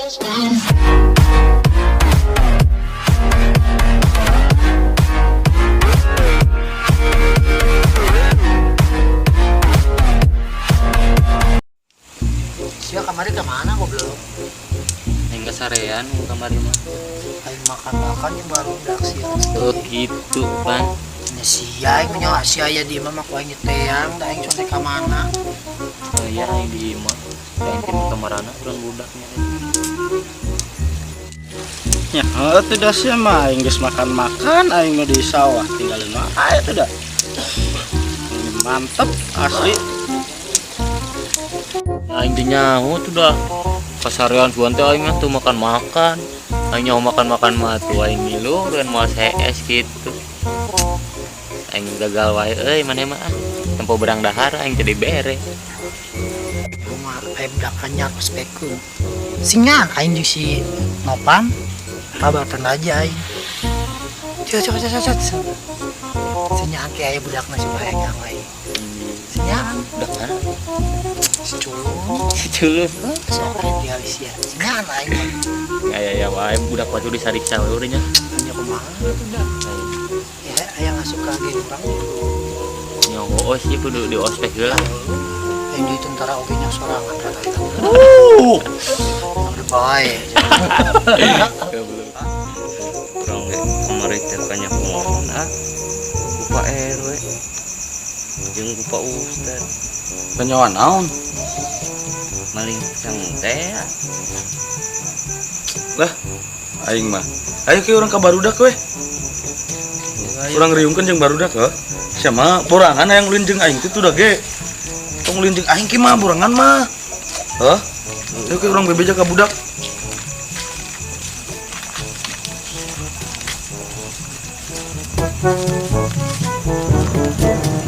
Sia kamari kemana goblok? Yang kesarean kamari mah. Aing makan-makan yang baru udah sia. Oh gitu pan. Nya sia aing punya sia aya di imah mah ku aing nyeteang, da aing contek ka mana? Oh iya yang di imah. Yang tim kamarana turun budaknya. Ya, itu dah sih mah aing geus makan-makan aing nu di sawah tinggalin mah. Itu dah. Mantep asli. Aing di nyaho tuh dah. Kasarean suan teh aing tuh makan-makan. Aing nyaho makan-makan mah tuh aing ngilu dan mau es gitu. Aing gagal wae euy maneh mah. Tempo berang dahar aing jadi bere. Rumah aing dakannya ospekkeun. Singan aing jeung si Nopan. Kabatan aja aing. Cet. Sinyan ke aya budakna si bayang aing. Sinyan Udah mana? si culun. Culun. Sok dia sia. Sinyan aing. Ya wae budak batu disadiksa we urang nya. Hanya kumaha itu dah. Ya aya ngasup ka ge urang. Nyaho sih kudu di ospek heula. Yang di tentara oge nya sorangan rata-rata. Udah bae. Kurang kemarin teh banyak ngomongna Pak RW jeung Pak Ustad Penyawan naon? maling sang teh Lah, aing mah. Ayo ke urang ka barudak we. Urang riungkeun jeung barudak heuh. Sama borangan aya ulin jeung aing teh udah ge. Tong ulin jeung aing ki mah borangan mah. Heuh. Ayo ke urang bebeja ka budak.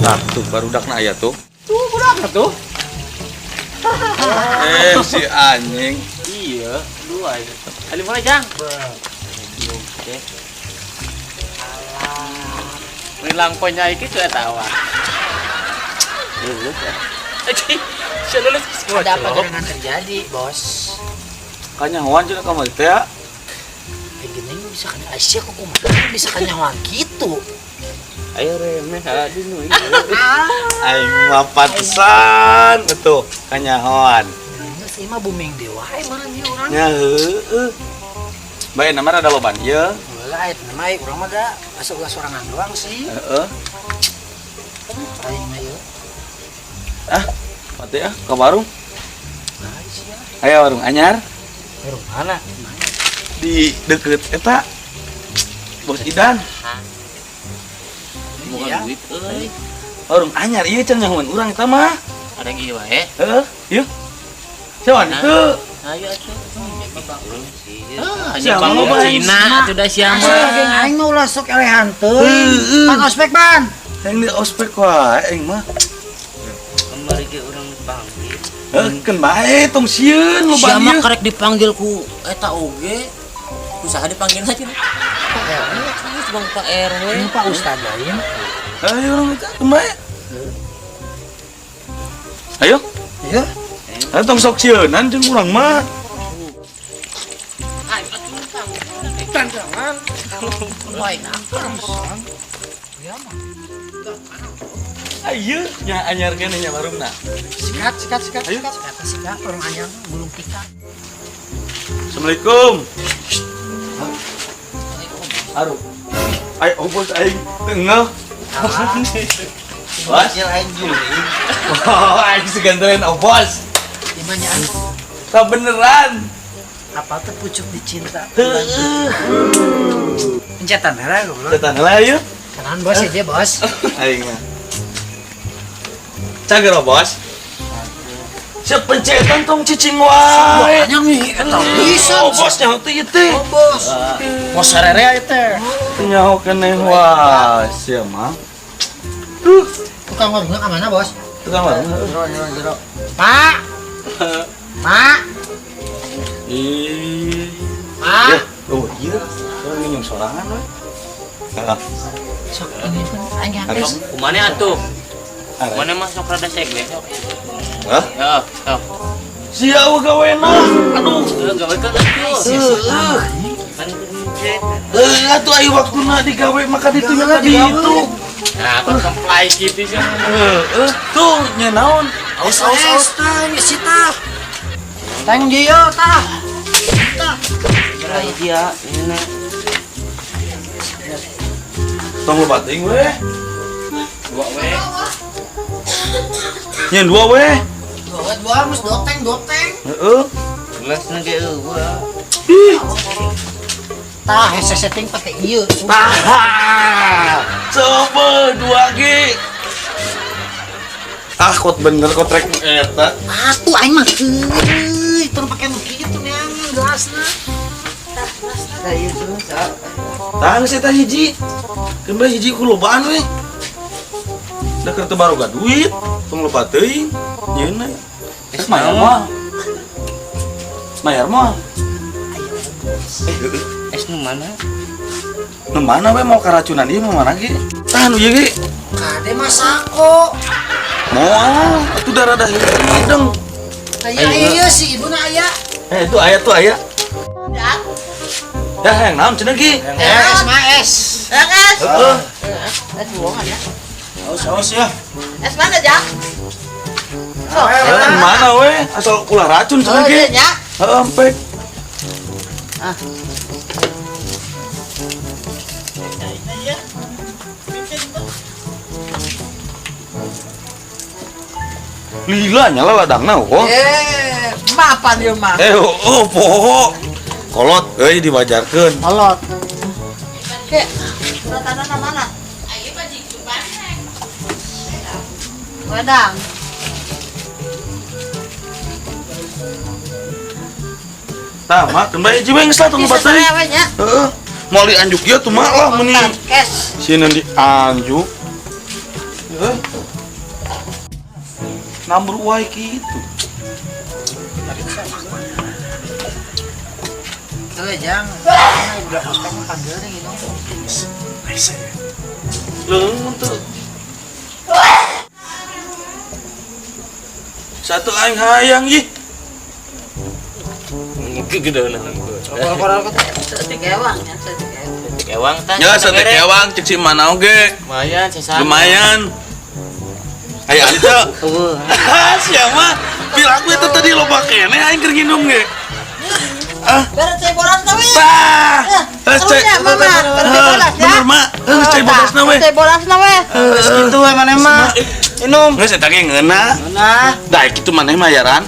Nah, tuh barudakna aya tuh. Tuh budakna tuh. Si anjing. iya dua aja kali mulai jang oke nilang ponya iki tuh tawa lulus ya sudah lulus Ada apa gerangan terjadi, Bos? Kanyahoan cenah ka mah teh ya. Gini bisa kan Aisyah kok kumaha bisa kanyahoan gitu. ayo remeh aduh nu Aing mah pantesan atuh kanyahoan. Sih mah booming dewa mana nih orang. Nya heueuh. Bae nama rada loban ieu. Heula aya nama urang mah da asa ulah sorangan doang sih. Heeh. Aing mah ieu. Ah, mati ah ka warung. Nah, sia. Aya warung anyar Warung mana? di deket eta. Bos Idan. bukan duit euy Warung anyar ieu cenah nyahoan urang eta mah. ada yang ieu wae Heeh, ieu. Cawan itu. ayo atuh Sia, hanya mau bang bae Cina atuh da sia Asa ge mah aing mah ulah sok elehan teuing. Pan ospek ban. Yang di ospek wae aing mah. kembali ke urang dipanggil Kan bae tong sieun lo sia mah ieu. karek dipanggil ku eta oge usaha dipanggil aja Bang Pak RW Ini Pak Ustad lain. Ayo orang eta bae. Ayo, Ya. ayo tong sok sieunan jeung urang mah. Ayo, nya anyar kene nya warungna. Sikat. Ayo. Sikat orang anyar belum pikat. Assalamualaikum. Aduh. Ayo, bos aing tengah. Bos, aing juli. oh, aing segandaran bos. Dimana anu? Tak beneran. Apa tuh pucuk dicinta? Heeh. Pencetan merah goblok. Datang lah yuk. Kanan bos aja bos. Aing mah. Cager bos. Siap pencetan tong cicing wae. Banyak nih, eta bisa. Oh, bos nyaho teh ieu teh. Oh, bos. Bos sarere ya teh. Nyaho keneh wae sia mah. Tukang warungnya ke mana bos? Tukang warung. Jero. Pak. Pak. Ih. Pak. Oh iya. Orang minum sorangan we. Heeh. Sok ini pun aing Aduh. geus. kumane atuh kumane mah sok rada segle Hah? ya Sia gawena. Aduh. gawe kan Atuh ayo waktuna digawe makan itu nya tadi itu. Nah, kan kemplai gitu sih. Tuh nya naon? Aus tah nya sita. Tang jieu tah. Dia ini. Tong bating we. 2 we. Nya 2 we. Dua mus doteng. Heeh. Gelasna ge eueuh. Tah hese setting pakai ieu. Tah. Coba 2G. Ah, kot bener kotrek eta. Atuh aing mah euy, tur pake kitu neangan gelasna. Tah ieu terus. Tah geus eta hiji. Keun hiji ku lobaan we. Da keur teu baroga duit, tong loba teuing. Nyeuna. Geus mayar mah. Mayar mah. Es nu mana? Nu mana we mau karacunan ieu mah mana ge? Tah nu ieu ge. Kade masako. Moal, atuh darada hidung. Aya si ibuna aya. Itu aya tuh aya. Ya. Ya yang naon cenah ge? Es mah es. Heeh. Es buangan ya. Saos ya. Es mana, Jak? Yang mana we? Asal ulah racun cenah ge. Ya. Heeh, pek. Lila nyala ladangna kok. Mapan ieu mah. Poho. Kolot euy dibajarkeun. Kolot. Ke, tanahna mana? Wedang. Tah, makan bae hiji we geus lah tong loba teuing. Heeh. Moal dianjuk ieu tuh mah lah meni. Kes. Sieun dianjuk. Heuh. Nambur wae kitu. Tuh, Jang. Udah ospek makan geuring itu. Leung tuh. Satu aing hayang ih. Gegedeuna. Koral-koral kata setik ewang ya, setik ewang. Setik ewang tah. Ya sate kewang cek si mana oge. Lumayan sesana. Lumayan. Aya ari teh. Sia mah. Bil aku itu tadi loba kene aing keur nginum ge. Beres cai boras na we. Tah. Cai mama, beres cai boras ya. Bener mak. Cai borasna we. Cai boras na we. Geus kitu we maneh mah. Inum. Geus eta ge ngeuna. Nah, Da kitu maneh mayaran.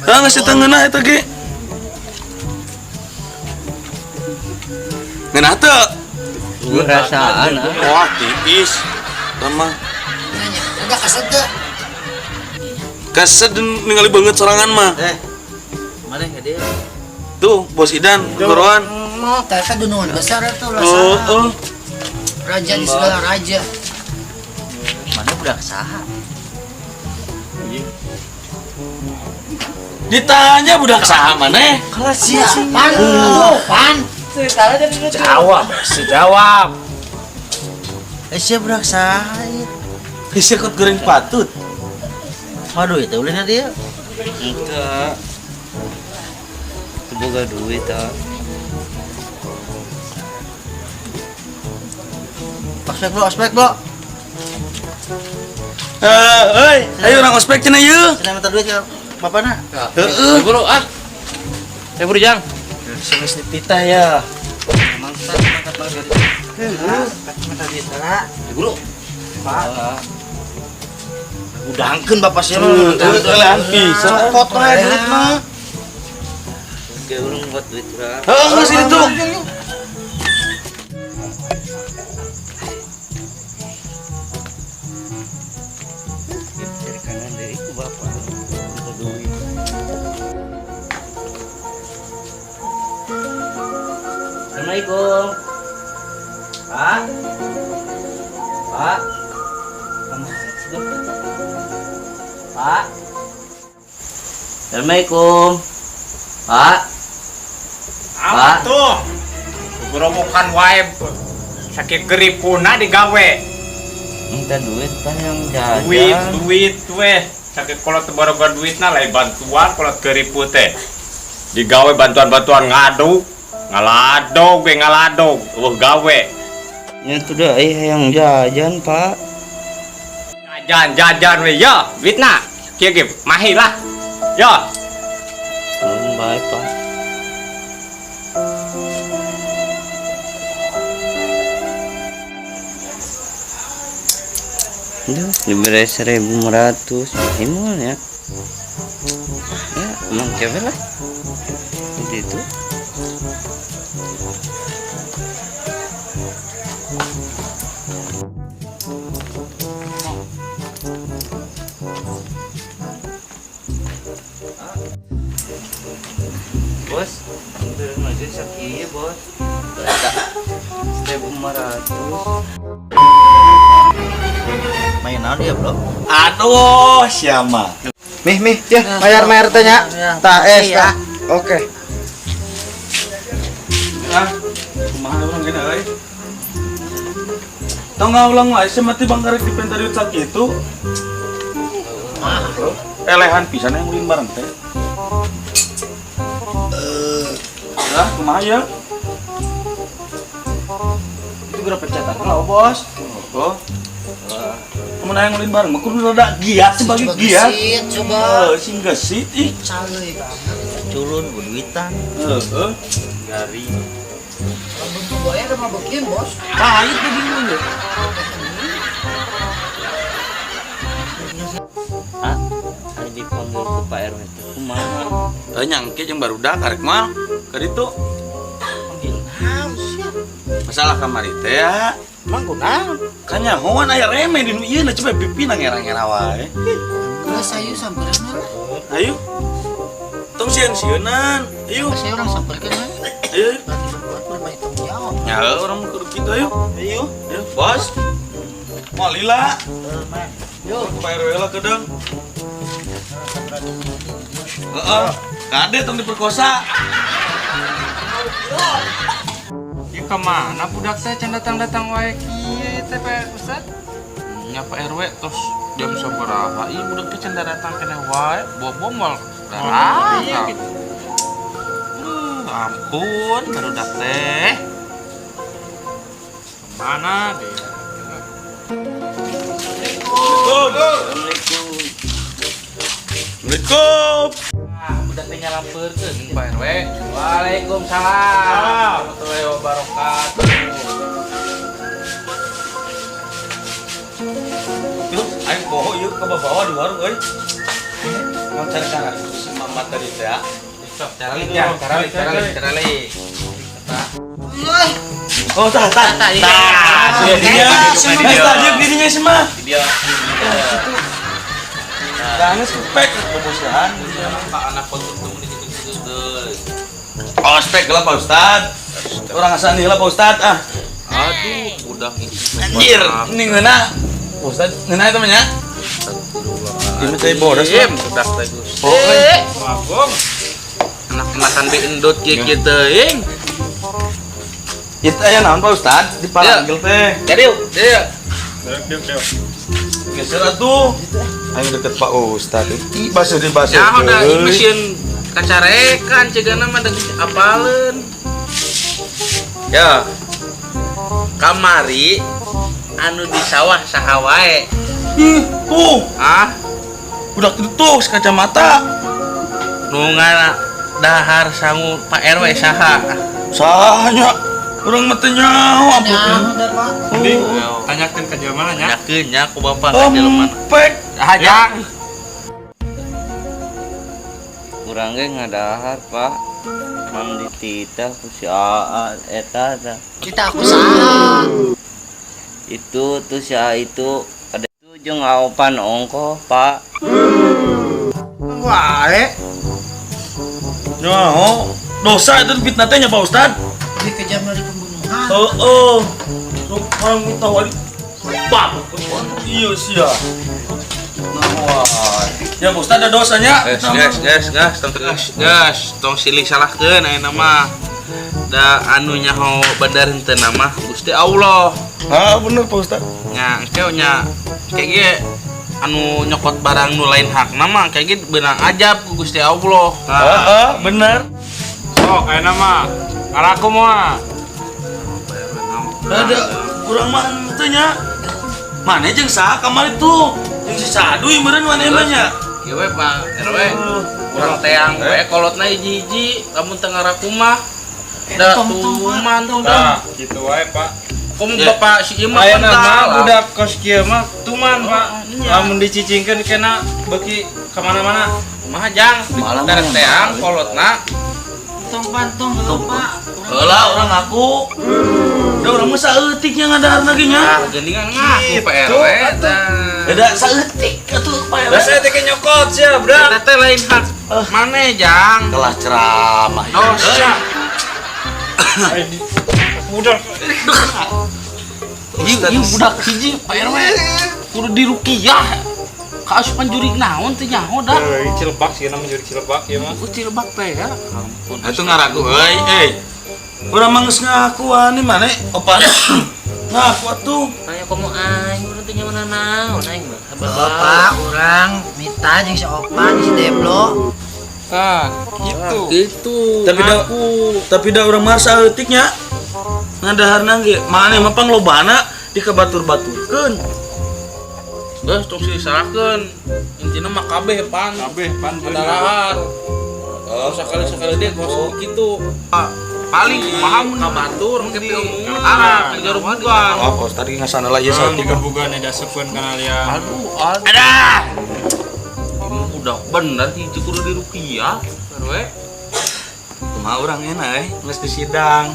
Geus eta ngeuna eta ge. Ngeuna teu. Rasaan. Wah, tiis. Mah enggak kased teh. kased ningali banget serangan mah. Mana ya dia? Tuh, Bos Idan, goroan. Mau teh dunungan besar itu lah. Oh. Raja di segala raja. Mana budak saha? Ditanya budak saha maneh? Pan. Pan. Jawab. Siapa budak saha? Geus ikut goreng patut. Waduh, itu ulihnya dia. Enggak. Itu boga duit ah. Ospek bro. Ayo orang ospek cenah ieu. Cenah minta duit ke bapana. Heeh. Buru ah. Buru Jang. Semis dititah ya. Mangsa minta duit lah. Buru. Pak. Udangkeun bapak sia Eueuh pisan. Copot we duit mah. Ge urang buat duit urang. Heeh, geus itu. Dari kanan dari ku bapak. Minta duit. Assalamualaikum. Pak. Pak. Pak. Assalamualaikum. Pak. Apa tuh? Gerobokan wae sakit geripuna digawe. Minta duit kan yang jajan. Duit weh. Sakit kolot baroga duitna lain bantuan kolot geripu teh. digawe bantuan-bantuan ngaladog gawe Nya tuh dah yang jajan, Pak. jajan we ya Witna kieu ge mahilah ya Baik, Pak. Duh, diberi 1.500. Gimana ya? Ya, emang coba lah. Jadi itu. Bos, ambil aja sakit, Bos. 1.500. Mainan dia, Bro. Aduh, siapa? Mih, ya, bayar tanya. Tak es, tak. Oke. Ah, kumaha urang gini euy. Tong ngaulang wae sih mati Bang Karek dipentariut sakitu. Elehan pisan yang ulin bareng teh. Lah, kumaha ya? Itu berapa pencatan kalau Bos? Oh. Temen yang ulin bareng, mah kudu rada giat sebagai giat. Coba. Sing gesit ih. Cale kan. Culun, buduitan. Heeh. Gari. Bentuk buaya udah mah begin, Bos. Pahit teh bingung ya. Ah, ada dipanggil ke Pak RW itu. Kumaha? Nyangke jeung barudak karek mah ka ditu. Masalah kamari teh ya. Emang kunaon? Kan nyahoan aya reme di ieu na coba pipi na ngera-ngera wae. Geus sayu sampeurna lah. Ayo. Tong sieun-sieunnan. Ayo. Saya orang sampeurkeun lah. Ayo. Nanti berbuat bermain tanggung jawab. Ya orang kudu kitu ayo. Ayo. Ayo, Bos. Mau lila. Yo, Pak RW lah kedeng. Heeh. Kade tong diperkosa. Ieu kemana budak teh can datang wae kieu teh Pak Ustad? Nya Pak RW tos jam sabaraha ieu budak teh can datang keneh wae bobo moal darah. iya gitu. Ampun barudak teh. Kemana deh? Assalamualaikum. Assalamualaikum. Budak teh nyalampeureun Pak RW. Waalaikumsalam warahmatullahi wabarakatuh. Yuk, ayo boho yuk ke bawah di warung euy. Mau cari cara si Mama tadi teh ya. Stop, cara li. Oh, tah. iya. Dia. Tadi dirinya sih mah. Dia Jangan spek kebusuhan. Pak anak potong di situ deui. Oh, spek lah Pak Ustad. Orang asal nih lah Pak Ustad ah. Aduh, budak ini. Anjir, ini ngeuna. Pak Ustad ngeuna itu mah nya. Ini teh bodas. Budak teh Gusti. Oh, Bagong. Anak-anakan di endut kieu teuing. itu aya naon Pak Ustad dipanggil teh. Jadi, Geser atuh. Ayo deket Pak Ustad. Ih, basuh di basuh. ya udah mesin kacarekan cegana mah deuk apaleun. Ya. Kamari anu di sawah saha wae. Ih, tuh. Ah, Budak itu tuh kacamata. nu ngana dahar sangu Pak RW saha? Sahanya urang mah teh nyaho ampun. Tanyakeun ka jelema nya. Nyakeun nya ku bapak ka jelema. Empek. Hajang. Urang ge ngadahar, Pak. Mam dititah ku si Aa eta tah. Kita aku salah. Itu tuh si Aa itu ada itu jeung aopan ongkoh, Pak. Wae, Nyaho. Dosa itu fitnah teh nya Pak Ustad. di kejam dari pembunuhan. Heeh. Sok orang minta wali. Bang, iya sia. Nah, ya Pak Ustad ada dosanya. Gas, tong silih salahkeun ayeuna mah. Da anu nyaho bener henteu nama Gusti Allah. Ah, bener Pak Ustad. Nya engkeu nya kayak ge anu nyokot barang nu lain hakna mah kayak ge beunang ajab ku Gusti Allah. Heeh, bener. Oh, kayak nama. Karaku mah. Ada kurang mah teh nya. Mana jeung saha kamari tuh? Jeung si Saduy meureun mana emanya? Ieu we Pak RW. Urang teang we kolotna hiji-hiji, lamun teu ngaraku mah. Da tuman tuh dah. Gitu wae Pak. Komo Bapak si ieu mah Ayeuna mah kental. budak kos kieu mah tuman Pak. Lamun dicicingkeun kena beuki ka mana-mana. Kumaha jang? Darek teang kolotna. Heula urang ngaku. Da urang mah saeutiknya ngadaharna ge nya. Ah, geuningan ngaku Pak RW. Beda saeutik atuh Pak Da saya teh nyokot sia, Bra. Eta teh lain hak mane jang? Telah ceramah. Dosa. Budak. Ieu budak hiji Pak RW. Kudu diruqyah. Kaasupan jurig naon teh nyaho da. Cilebak sih namanya jurig cilebak ya mah. Ucil bak teh ya. Ampun. Atuh ngaraku euy. Urang mah geus ngaku ani mane opan. Ngaku atuh. Aya komo aing urang teh nyaman naon aing mah. Bapak urang mita jeung si Opan si Deblo. Ah, gitu. Gitu. Tapi da urang mah saeutiknya. Ngadaharna ge mane mah panglobana dikabatur-baturkeun. Geus tong disalakeun. Intina mah kabeh pan. Adalahar. Oh, sekali-sekali dia gosok gitu. Paling kumaha mun kabatur ke piung arah ke garubugan. Oh, kos tadi ngasana lah ieu saeutik. Bukan ada sepen kana lian. Aduh, ada. Ini udah bener hiji kudu diruqyah. RW. Kumaha urang enak geus di sidang.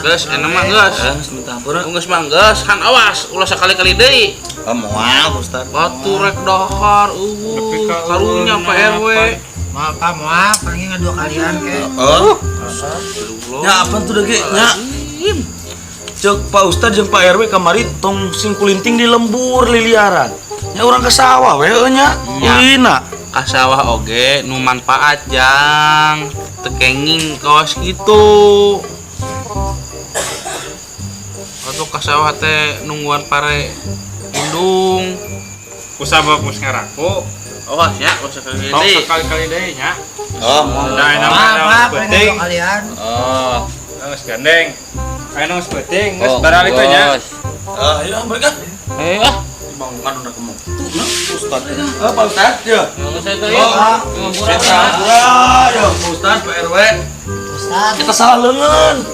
Geus enak mah geus. Geus minta hampura. Geus mah geus, han awas ulah sakali-kali deui. Moal Ustaz. Batu rek dahar, karunya Pak RW. Maaf Pak, maaf, paling dua kalian ke. Oh. Ya apa tuh ge nya? Cek Pak Ustad jeung Pak RW kamari tong sing kulinting di lembur liliaran. Nya urang ke sawah we nya. Ulina. Ka sawah oge nu manfaat jang. Tekenging kawas gitu. Atau ka sawah teh nungguan pare indung. Kusabab mus ngaraku. Awas ya, usah kali Tok deui. sekali-kali deui nya. Oh, Da enak mah penting. Kalian. Oh. Geus gandeng. Aya geus penting, geus baralik teh nya. ayo mereka. Ah. Bang ngadu kemuk. Tuh nah Ustad. Pak Ustad ya. Nggak saya tahu Oh, ya. ya Pak Ustad Pak RW. Ustaz. Kita salah leungeun.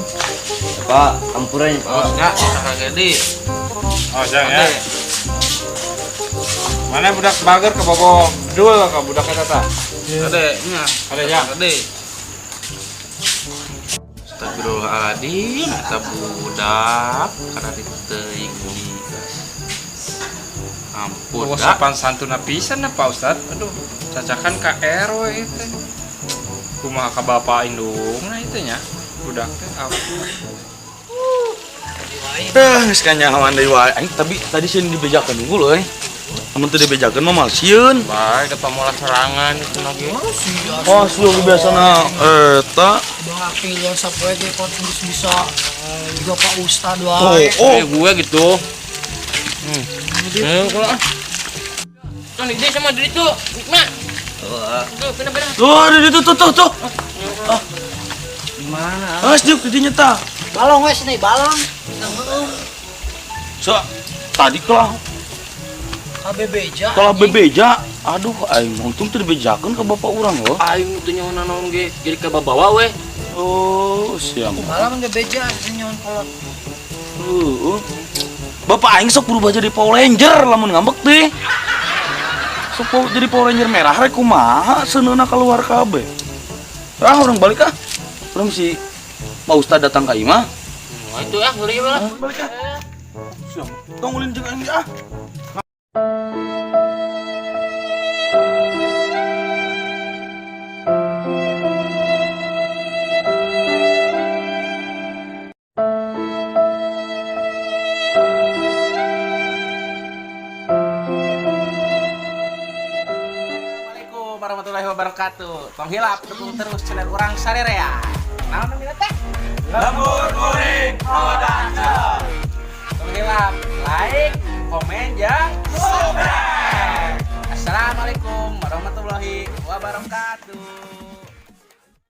Pak, ampuran Pak. Awas ya, usah kali deui. Oh, jang ya. Mana budak bager ke bobo dul ke budak eta tah? Ade nya, Ada jang. ade. Astagfirullahaladzim, kita budak karena diteuing ampun Oh, dah. sopan santuna pisan na Pak Ustad. Aduh, cacakan ka RW itu. Kumaha ka bapak indungna itu nya. Budak teh ampun. Geus kanyawan deui wae. Aing tapi tadi sieun dibejakeun unggul euy. Amun teu dibejakeun mah mal sieun. Baik, dapat mola serangan itu lagi. Oh, sieun biasana eta. Udah pilih sapoe ge terus bisa juga Pak Ustad wae. Oh, gue gitu. Kalau kan ide sama diri tuh, Mak. Tuh, pindah-pindah. Tuh. Gimana? Juk didinya tah. Balong wes nih, balong. So, tadi kalau KBBja. bebeja, aduh, aing untung teu dibejakeun ke bapak urang loh. Aing teu nyawa naon ge jadi kabawa we. Oh, siap. Malam ngebeja nyon kolot. Bapak aing sok berubah jadi Power Ranger lamun ngambek teh. Sok jadi Power Ranger merah rek kumaha seuneuna keluar kabeh. Ah, orang balik ah. Belum si Pak Ustad datang ka imah. Wah itu ah ngeri lah. Balik ah. Siap. Tong ulin jeung aing ah. Assalamualaikum warahmatullahi wabarakatuh. Tong hilap dukung terus channel Urang Sarerea. Naon namina teh? Lembur kuring Odanca. Tong hilap like, komen, jeung subscribe. Assalamualaikum warahmatullahi wabarakatuh.